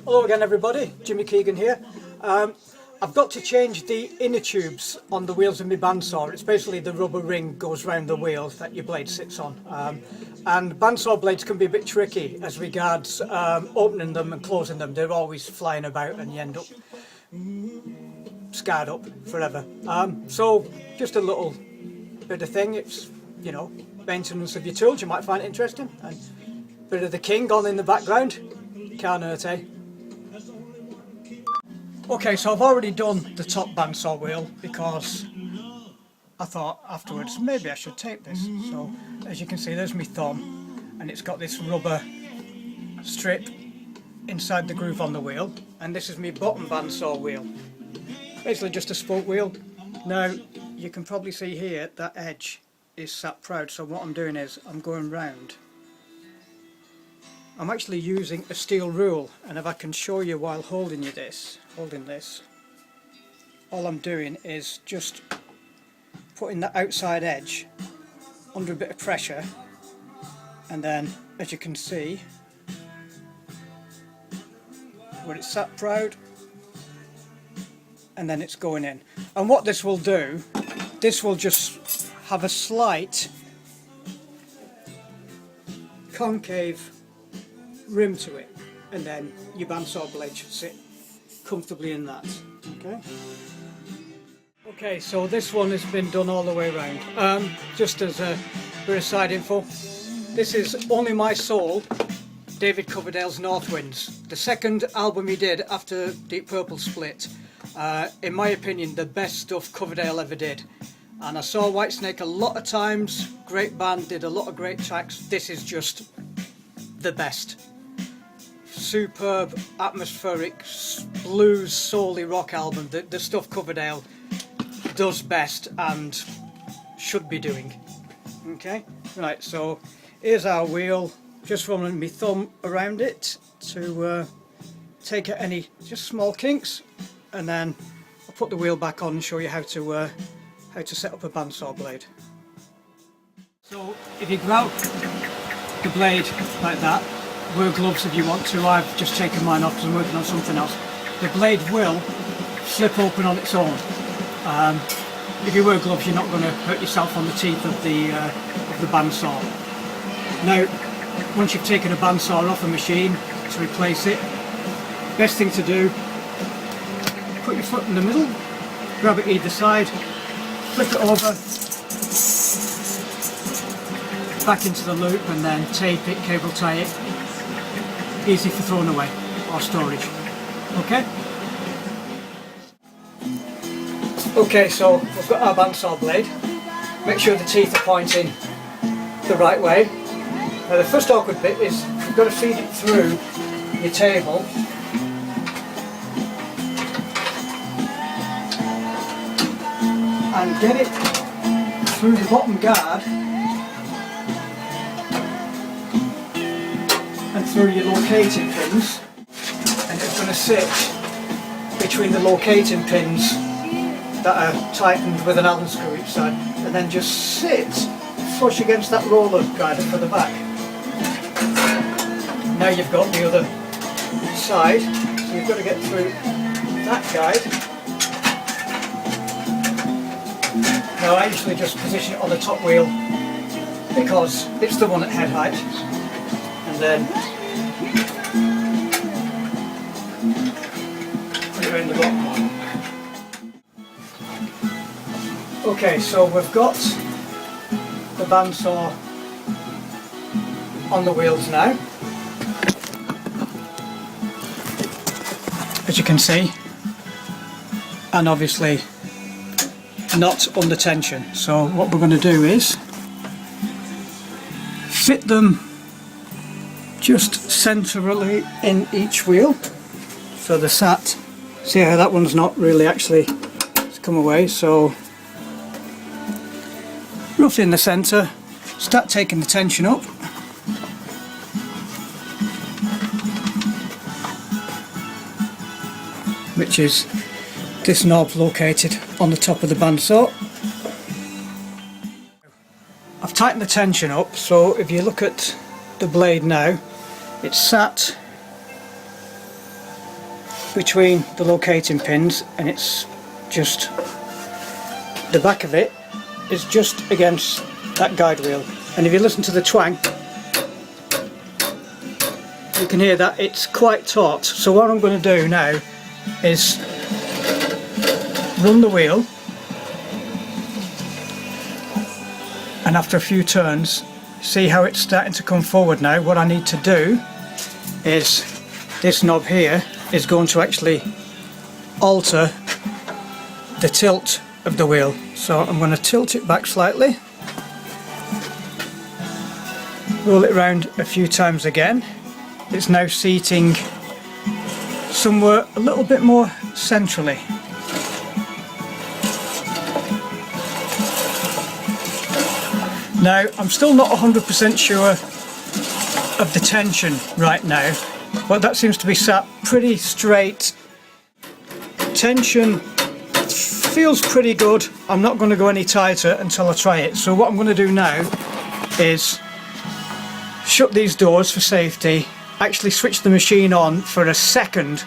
Hello again everybody, Jimmy Keegan here. I've got to change the inner tubes on the wheels of my bandsaw. It's basically the rubber ring goes round the wheel that your blade sits on. And bandsaw blades can be a bit tricky as regards opening them and closing them. They're always flying about and you end up scarred up forever. So just a little bit of thing. It's, you know, maintenance of your tools. You might find it interesting. And a bit of the king on in the background. Can't hurt, eh? Okay, so I've already done the top bandsaw wheel because I thought afterwards maybe I should tape this. So as you can see, there's my thumb and it's got this rubber strip inside the groove on the wheel, and this is my bottom bandsaw wheel. Basically just a spoke wheel. Now you can probably see here that edge is sat proud, so what I'm doing is I'm going round. I'm actually using a steel rule, and if I can show you while holding this, all I'm doing is just putting the outside edge under a bit of pressure, and then as you can see where it's sat proud, and then it's going in. And what this will do, this will just have a slight concave rim to it, and then your bandsaw blade should sit comfortably in that. Okay, so this one has been done all the way around. Just as a bit of side info, this is Only My Soul, David Coverdale's North Winds, the second album he did after Deep Purple split. In my opinion, the best stuff Coverdale ever did. And I saw Whitesnake a lot of times, great band, did a lot of great tracks. This is just the best. Superb, atmospheric, blues, soul-y rock album. The stuff Coverdale does best and should be doing. Okay, right, so here's our wheel. Just running my thumb around it to take out any just small kinks, and then I'll put the wheel back on and show you how to set up a bandsaw blade. So if you grab the blade like that, wear gloves if you want to. I've just taken mine off because I'm working on something else. The blade will slip open on its own. If you wear gloves, you're not going to hurt yourself on the teeth of the bandsaw. Now, once you've taken a bandsaw off a machine to replace it, best thing to do, put your foot in the middle, grab it either side, flip it over, back into the loop, and then tape it, cable tie it. Easy for throwing away or storage. Okay? Okay, so we've got our bandsaw blade. Make sure the teeth are pointing the right way. Now the first awkward bit is you've got to feed it through your table and get it through the bottom guard and through your locating pins, and it's going to sit between the locating pins that are tightened with an Allen screw each side, and then just sit flush against that roller guide for the back. Now you've got the other side, so you've got to get through that guide. Now I usually just position it on the top wheel because it's the one at head height, and then put it around the bottom one. Okay, so we've got the bandsaw on the wheels now, as you can see, and obviously not under tension. So what we're going to do is fit them just centrally in each wheel, so they're sat. See how that one's not really actually come away, so roughly in the centre. Start taking the tension up, which is this knob located on the top of the bandsaw. I've tightened the tension up, so if you look at the blade now, it's sat between the locating pins, and it's just, the back of it is just against that guide wheel, and if you listen to the twang you can hear that it's quite taut. So what I'm going to do now is run the wheel, and after a few turns see how it's starting to come forward now. What I need to do is, this knob here is going to actually alter the tilt of the wheel. So I'm going to tilt it back slightly, roll it round a few times again. It's now seating somewhere a little bit more centrally. Now I'm still not 100% sure of the tension right now, but that seems to be sat pretty straight. Tension feels pretty good. I'm not going to go any tighter until I try it. So what I'm going to do now is shut these doors for safety, actually switch the machine on for a second.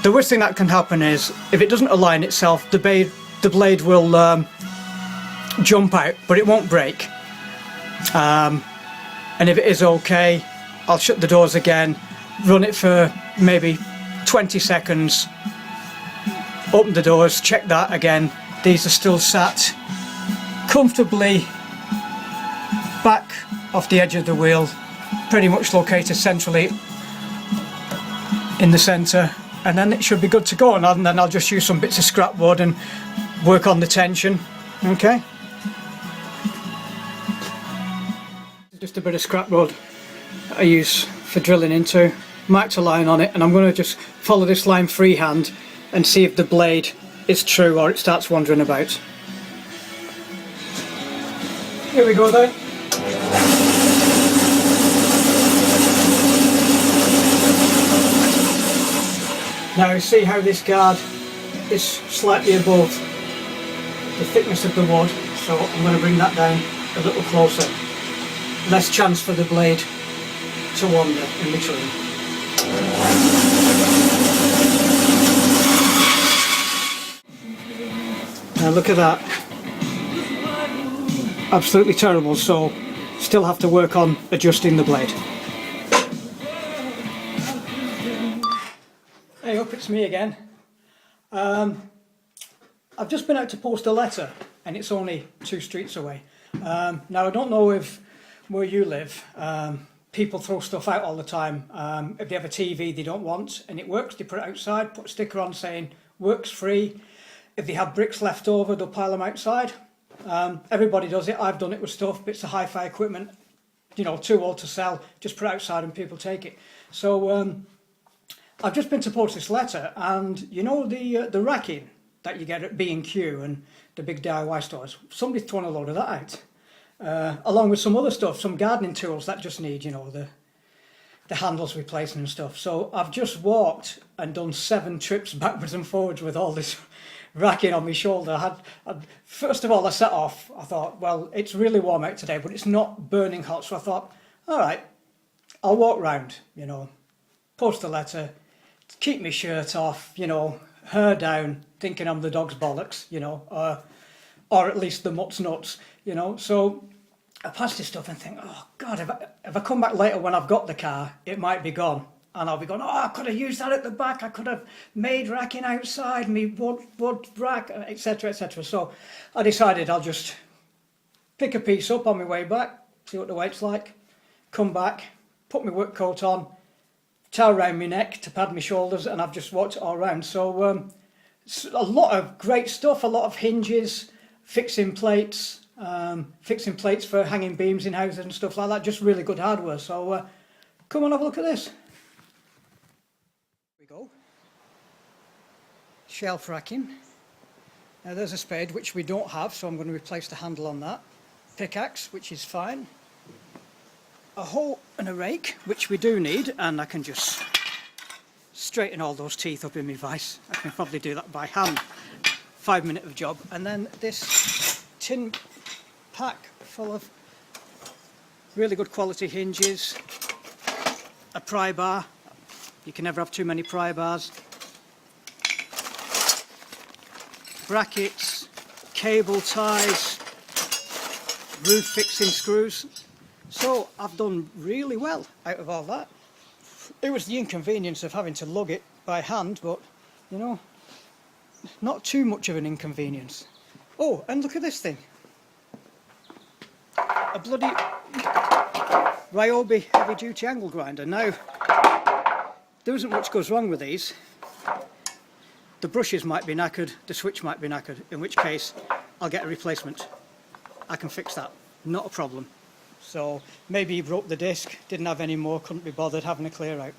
The worst thing that can happen is if it doesn't align itself, the blade will jump out, but it won't break. And if it is okay, I'll shut the doors again, run it for maybe 20 seconds, open the doors, check that again. These are still sat comfortably back off the edge of the wheel, pretty much located centrally in the centre, and then it should be good to go. And then I'll just use some bits of scrap wood and work on the tension. Okay, just a bit of scrap wood I use for drilling into, marked a line on it, and I'm going to just follow this line freehand and see if the blade is true or it starts wandering about. Here we go then. Now see how this guard is slightly above the thickness of the wood, so I'm going to bring that down a little closer. Less chance for the blade to wander in between. Now look at that. Absolutely terrible, so still have to work on adjusting the blade. Hey up, it's me again. I've just been out to post a letter and it's only 2 streets away. Now I don't know if where you live, people throw stuff out all the time. If they have a TV they don't want and it works, they put it outside, put a sticker on saying works free. If they have bricks left over, they'll pile them outside. Everybody does it. I've done it with stuff, bits of hi-fi equipment, you know, too old to sell, just put it outside and people take it. So I've just been to post this letter, and you know the racking that you get at B&Q and the big DIY stores, somebody's thrown a load of that out, along with some other stuff, some gardening tools that just need, you know, the handles replacing and stuff. So I've just walked and done 7 trips backwards and forwards with all this racking on my shoulder. First of all, I set off, I thought, well, it's really warm out today, but it's not burning hot, so I thought, all right, I'll walk round, you know, post a letter, keep my shirt off, you know, hair down, thinking I'm the dog's bollocks, you know, or at least the mutt's nuts, you know. So I pass this stuff and think, oh God, if I come back later when I've got the car, it might be gone. And I'll be going, oh, I could have used that at the back, I could have made racking outside, me wood rack, etc, etc. So I decided I'll just pick a piece up on my way back, see what the weight's like, come back, put my work coat on, towel around my neck to pad my shoulders, and I've just walked it all around. So a lot of great stuff, a lot of hinges, fixing plates for hanging beams in houses and stuff like that, just really good hardware. So come on, have a look at this. Here we go. Shelf racking. Now there's a spade, which we don't have, so I'm going to replace the handle on that. Pickaxe, which is fine. A hoe and a rake, which we do need, and I can just straighten all those teeth up in my vise. I can probably do that by hand. 5 minute of job. And then this tin pack full of really good quality hinges, a pry bar. You can never have too many pry bars. brackets, cable ties, roof fixing screws. So I've done really well out of all that. It was the inconvenience of having to lug it by hand, but you know, not too much of an inconvenience. Oh, and look at this thing. A bloody Ryobi heavy duty angle grinder. Now, there isn't much goes wrong with these. The brushes might be knackered, the switch might be knackered, in which case I'll get a replacement. I can fix that, not a problem. So maybe he broke the disc, didn't have any more, couldn't be bothered having a clear out.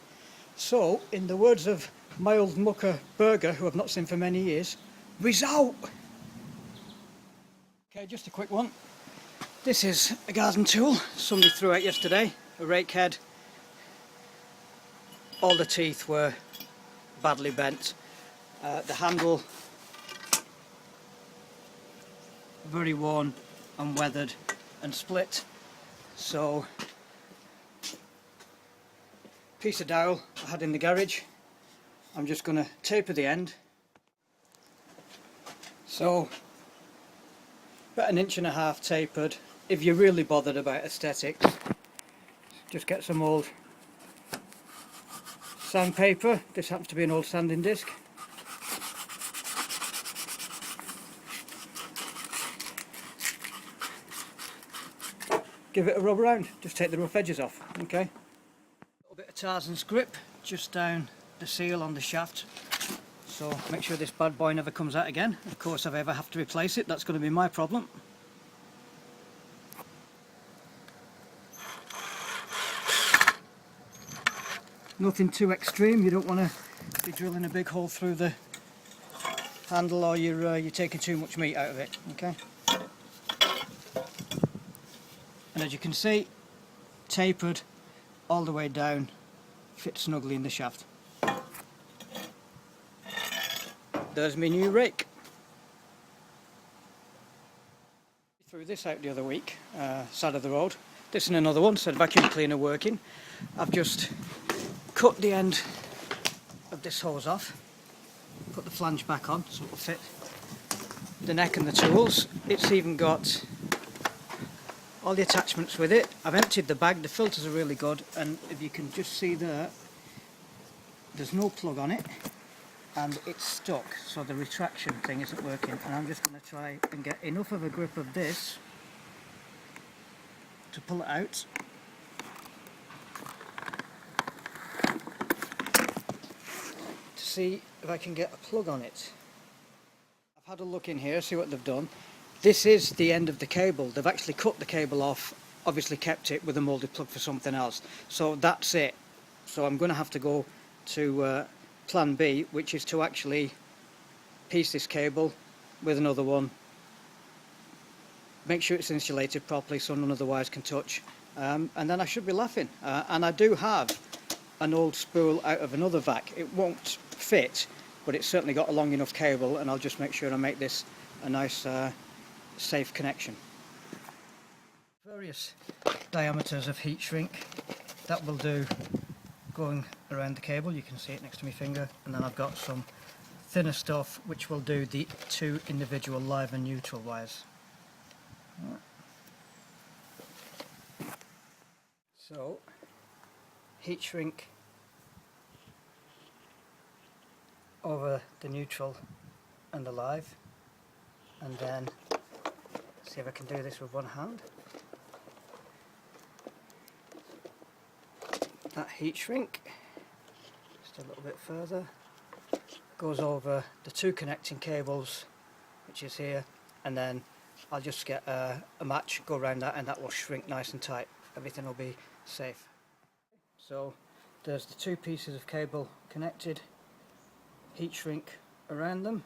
So, in the words of my old mucker Burger, who I've not seen for many years, result! Okay, just a quick one. This is a garden tool somebody threw out yesterday, a rake head. All the teeth were badly bent. The handle very worn and weathered and split. So, piece of dowel I had in the garage. I'm just going to taper the end. So, about 1.5 inches tapered. If you're really bothered about aesthetics, just get some old sandpaper. This happens to be an old sanding disc. Give it a rub around, just take the rough edges off, okay? A little bit of Tarzan's grip just down the seal on the shaft, so make sure this bad boy never comes out again. Of course, if I ever have to replace it, that's going to be my problem. Nothing too extreme, you don't want to be drilling a big hole through the handle, or you're taking too much meat out of it, okay? And as you can see, tapered all the way down, fits snugly in the shaft. There's my new rake. Threw this out the other week, side of the road. This and another one, said vacuum cleaner working. I've just cut the end of this hose off, put the flange back on so it'll fit the neck and the tools. It's even got all the attachments with it. I've emptied the bag, the filters are really good, and if you can just see there, there's no plug on it and it's stuck, so the retraction thing isn't working, and I'm just going to try and get enough of a grip of this to pull it out. To see if I can get a plug on it. I've had a look in here, see what they've done. This is the end of the cable. They've actually cut the cable off, obviously kept it with a moulded plug for something else. So that's it. So I'm going to have to go to plan B, which is to actually piece this cable with another one. Make sure it's insulated properly so none of the wires can touch. And then I should be laughing. And I do have an old spool out of another vac. It won't fit, but it's certainly got a long enough cable, and I'll just make sure I make this a nice safe connection. Various diameters of heat shrink, that will do going around the cable. You can see it next to my finger, and then I've got some thinner stuff which will do the 2 individual live and neutral wires. So heat shrink over the neutral and the live, and then see if I can do this with one hand. That heat shrink, just a little bit further, goes over the 2 connecting cables, which is here, and then I'll just get a match, go around that, and that will shrink nice and tight. Everything will be safe. So there's the 2 pieces of cable connected, heat shrink around them,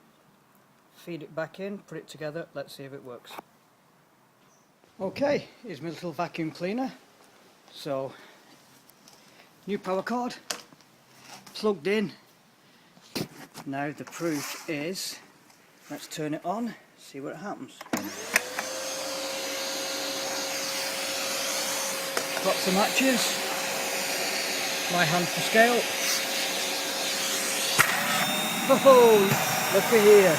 feed it back in, put it together, let's see if it works. Okay, here's my little vacuum cleaner. So, new power cord, plugged in. Now the proof is, let's turn it on, see what happens. Lots of matches, my hand for scale. Oh, look at here.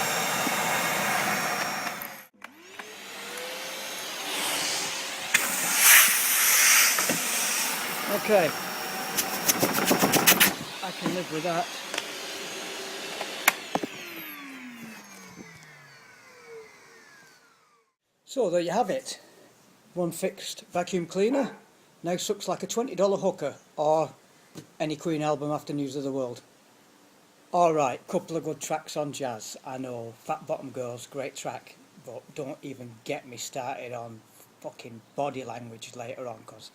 Okay, I can live with that. So there you have it. One fixed vacuum cleaner now sucks like a $20 hooker or any Queen album after News of the World. Alright, couple of good tracks on jazz. I know, Fat Bottom Girls, great track, but don't even get me started on fucking Body Language later on, because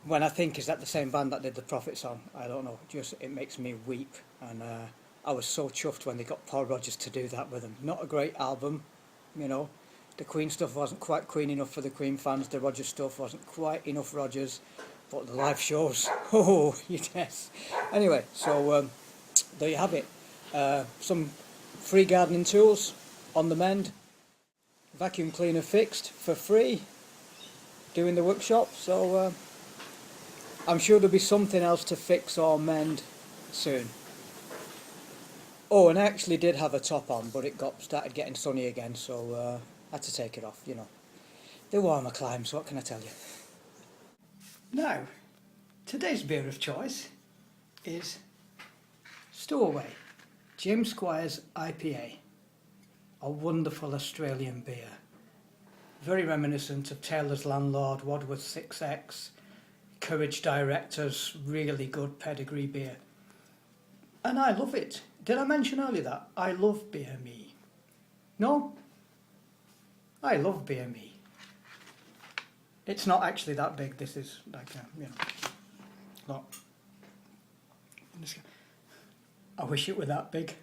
when I think is that the same band that did the Prophet song, I don't know, just it makes me weep. And I was so chuffed when they got Paul Rodgers to do that with them. Not a great album, you know. The Queen stuff wasn't quite Queen enough for the Queen fans. The Rodgers stuff wasn't quite enough Rodgers. But the live shows, oh yes. Anyway, so there you have it. Some free gardening tools on the mend. Vacuum cleaner fixed for free. Doing the workshop. So I'm sure there'll be something else to fix or mend soon. Oh, and I actually did have a top on, but it started getting sunny again, so I had to take it off, you know. The warmer climes, what can I tell you? Now, today's beer of choice is Stowaway James Squire's IPA, a wonderful Australian beer, very reminiscent of Taylor's Landlord, Wadworth 6X, Courage Directors, really good pedigree beer. And I love it. Did I mention earlier that I love beer me? No? I love beer me. It's not actually that big. This is like, you know, look. I wish it were that big.